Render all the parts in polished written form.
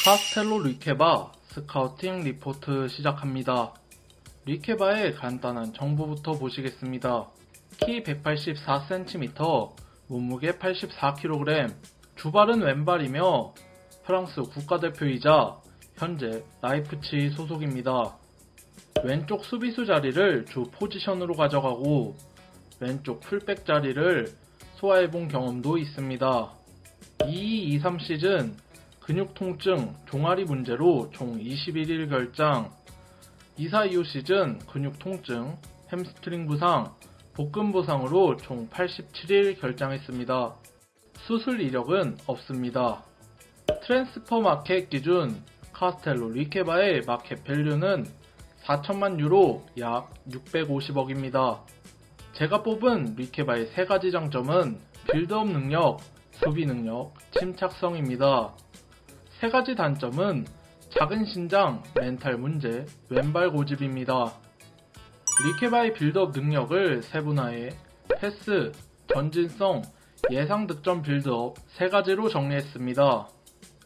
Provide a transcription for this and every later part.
카스텔로 리케바 스카우팅 리포트 시작합니다. 리케바의 간단한 정보부터 보시겠습니다. 키 184cm, 몸무게 84kg, 주발은 왼발이며 프랑스 국가대표이자 현재 라이프치히 소속입니다. 왼쪽 수비수 자리를 주 포지션으로 가져가고 왼쪽 풀백 자리를 소화해본 경험도 있습니다. 22-23 시즌 근육 통증, 종아리 문제로 총 21일 결장, 24-25 시즌 근육 통증, 햄스트링 부상, 복근 부상으로 총 87일 결장했습니다. 수술 이력은 없습니다. 트랜스퍼 마켓 기준 카스텔로 리케바의 마켓 밸류는 4천만 유로 약 650억입니다. 제가 뽑은 리케바의 세 가지 장점은 빌드업 능력, 수비 능력, 침착성입니다. 세 가지 단점은 작은 신장, 멘탈 문제, 왼발 고집입니다. 리케바의 빌드업 능력을 세분화해 패스, 전진성, 예상 득점 빌드업 세 가지로 정리했습니다.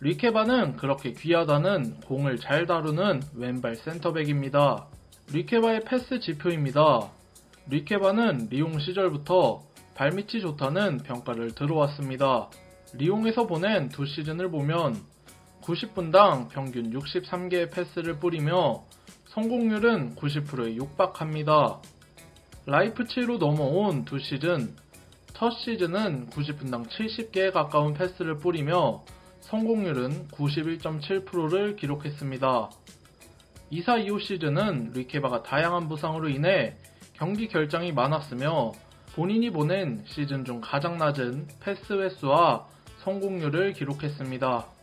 리케바는 그렇게 귀하다는 공을 잘 다루는 왼발 센터백입니다. 리케바의 패스 지표입니다. 리케바는 리옹 시절부터 발밑이 좋다는 평가를 들어왔습니다. 리옹에서 보낸 두 시즌을 보면 90분당 평균 63개의 패스를 뿌리며 성공률은 90%에 육박합니다. 라이프치히로 넘어온 두 시즌, 첫 시즌은 90분당 70개에 가까운 패스를 뿌리며 성공률은 91.7%를 기록했습니다. 24-25 시즌은 리케바가 다양한 부상으로 인해 경기 결장이 많았으며 본인이 보낸 시즌 중 가장 낮은 패스 횟수와 성공률을 기록했습니다.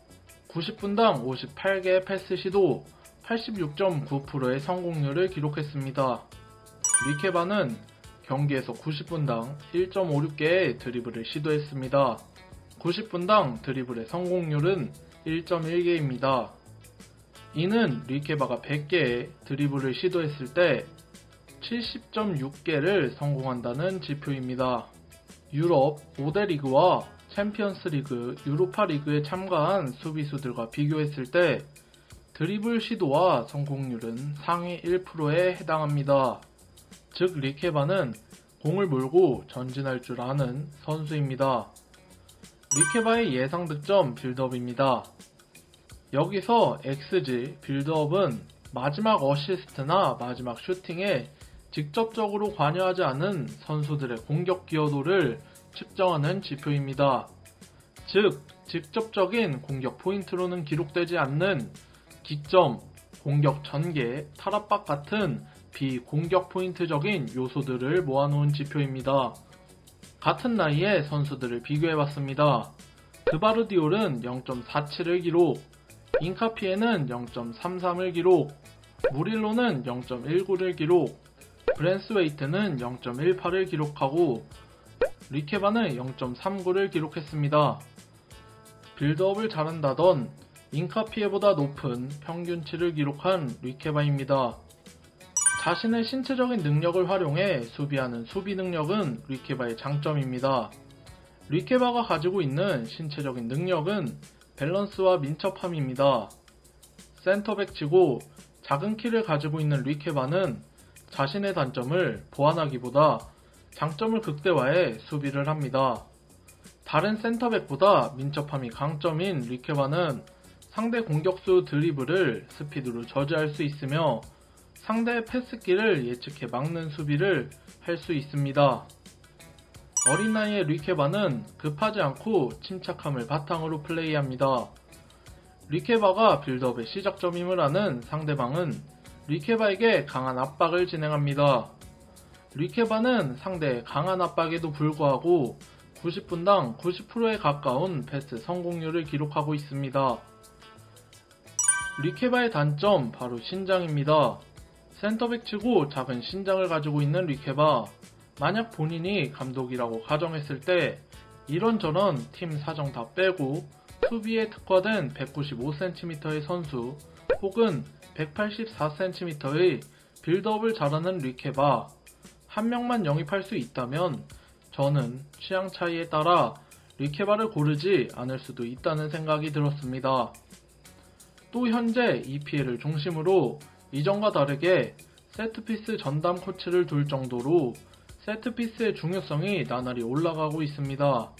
90분당 58개의 패스 시도, 86.9%의 성공률을 기록했습니다. 리케바는 경기에서 90분당 1.56개의 드리블을 시도했습니다. 90분당 드리블의 성공률은 1.1개입니다. 이는 리케바가 100개의 드리블을 시도했을 때 70.6개를 성공한다는 지표입니다. 유럽 5대 리그와 챔피언스 리그, 유로파 리그에 참가한 수비수들과 비교했을 때 드리블 시도와 성공률은 상위 1%에 해당합니다. 즉 리케바는 공을 몰고 전진할 줄 아는 선수입니다. 리케바의 예상 득점 빌드업입니다. 여기서 XG 빌드업은 마지막 어시스트나 마지막 슈팅에 직접적으로 관여하지 않은 선수들의 공격 기여도를 측정하는 지표입니다. 즉, 직접적인 공격 포인트로는 기록되지 않는 기점, 공격 전개, 탈압박 같은 비공격 포인트적인 요소들을 모아놓은 지표입니다. 같은 나이의 선수들을 비교해봤습니다. 그바르디올은 0.47을 기록, 인카피에는 0.33을 기록, 무릴로는 0.19를 기록, 브랜스웨이트는 0.18을 기록하고 리케바는 0.39를 기록했습니다. 빌드업을 잘한다던 인카피에보다 높은 평균치를 기록한 리케바입니다. 자신의 신체적인 능력을 활용해 수비하는 수비 능력은 리케바의 장점입니다. 리케바가 가지고 있는 신체적인 능력은 밸런스와 민첩함입니다. 센터백치고 작은 키를 가지고 있는 리케바는 자신의 단점을 보완하기보다 장점을 극대화해 수비를 합니다. 다른 센터백보다 민첩함이 강점인 리케바는 상대 공격수 드리블을 스피드로 저지할 수 있으며 상대의 패스기를 예측해 막는 수비를 할 수 있습니다. 어린 나이의 리케바는 급하지 않고 침착함을 바탕으로 플레이합니다. 리케바가 빌드업의 시작점임을 아는 상대방은 리케바에게 강한 압박을 진행합니다. 리케바는 상대의 강한 압박에도 불구하고 90분당 90%에 가까운 패스 성공률을 기록하고 있습니다. 리케바의 단점 바로 신장입니다. 센터백치고 작은 신장을 가지고 있는 리케바, 만약 본인이 감독이라고 가정했을 때 이런저런 팀 사정 다 빼고 수비에 특화된 195cm의 선수 혹은 184cm의 빌드업을 잘하는 리케바 한 명만 영입할 수 있다면 저는 취향 차이에 따라 리케바를 고르지 않을 수도 있다는 생각이 들었습니다. 또 현재 EPL을 중심으로 이전과 다르게 세트피스 전담 코치를 둘 정도로 세트피스의 중요성이 나날이 올라가고 있습니다.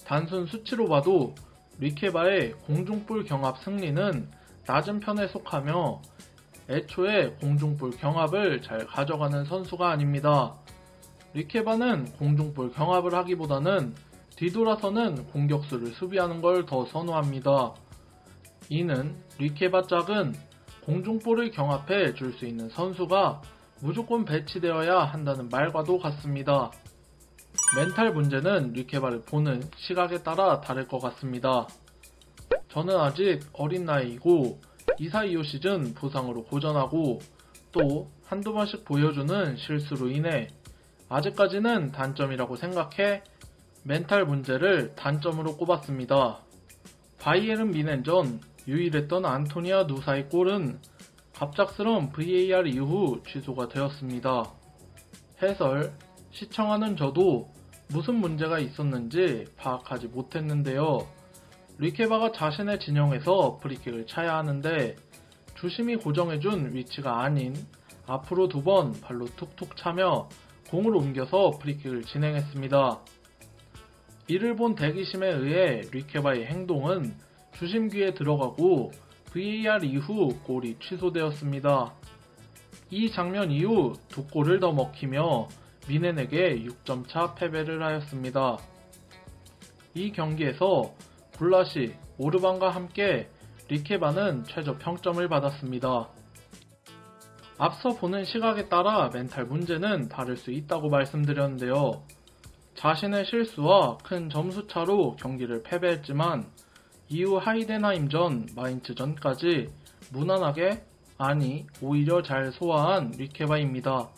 단순 수치로 봐도 리케바의 공중볼 경합 승리는 낮은 편에 속하며 애초에 공중볼 경합을 잘 가져가는 선수가 아닙니다. 리케바는 공중볼 경합을 하기보다는 뒤돌아서는 공격수를 수비하는 걸 더 선호합니다. 이는 리케바 짝은 공중볼을 경합해 줄 수 있는 선수가 무조건 배치되어야 한다는 말과도 같습니다. 멘탈 문제는 리케바를 보는 시각에 따라 다를 것 같습니다. 저는 아직 어린 나이이고 이사이오 시즌 부상으로 고전하고 또 한두 번씩 보여주는 실수로 인해 아직까지는 단점이라고 생각해 멘탈 문제를 단점으로 꼽았습니다. 바이에른 뮌헨전 유일했던 안토니아 누사의 골은 갑작스러운 VAR 이후 취소가 되었습니다. 해설, 시청하는 저도 무슨 문제가 있었는지 파악하지 못했는데요. 리케바가 자신의 진영에서 프리킥을 차야 하는데 주심이 고정해준 위치가 아닌 앞으로 2번 발로 툭툭 차며 공을 옮겨서 프리킥을 진행했습니다. 이를 본 대기심에 의해 리케바의 행동은 주심 귀에 들어가고 VAR 이후 골이 취소되었습니다. 이 장면 이후 2골을 더 먹히며 뮌헨에게 6점 차 패배를 하였습니다. 이 경기에서 굴라시, 오르반과 함께 리케바는 최저 평점을 받았습니다. 앞서 보는 시각에 따라 멘탈 문제는 다를 수 있다고 말씀드렸는데요. 자신의 실수와 큰 점수차로 경기를 패배했지만 이후 하이덴하임전, 마인츠전까지 무난하게, 아니 오히려 잘 소화한 리케바입니다.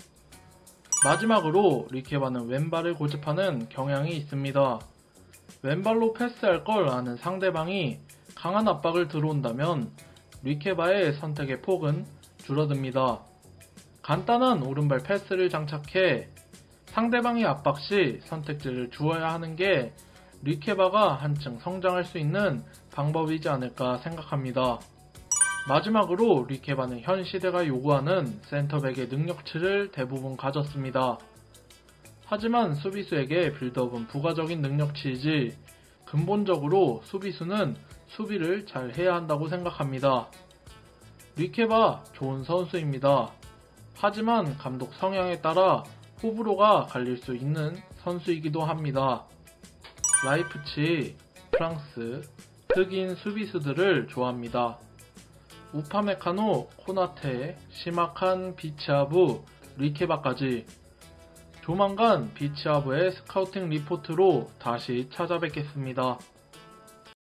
마지막으로 리케바는 왼발을 고집하는 경향이 있습니다. 왼발로 패스할 걸 아는 상대방이 강한 압박을 들어온다면 리케바의 선택의 폭은 줄어듭니다. 간단한 오른발 패스를 장착해 상대방의 압박 시 선택지를 주어야 하는 게 리케바가 한층 성장할 수 있는 방법이지 않을까 생각합니다. 마지막으로 리케바는 현 시대가 요구하는 센터백의 능력치를 대부분 가졌습니다. 하지만 수비수에게 빌드업은 부가적인 능력치이지 근본적으로 수비수는 수비를 잘 해야 한다고 생각합니다. 리케바 좋은 선수입니다. 하지만 감독 성향에 따라 호불호가 갈릴 수 있는 선수이기도 합니다. 라이프치히, 프랑스, 흑인 수비수들을 좋아합니다. 우파메카노, 코나테, 시마칸, 비치아부, 리케바까지 조만간 비치아부의 스카우팅 리포트로 다시 찾아뵙겠습니다.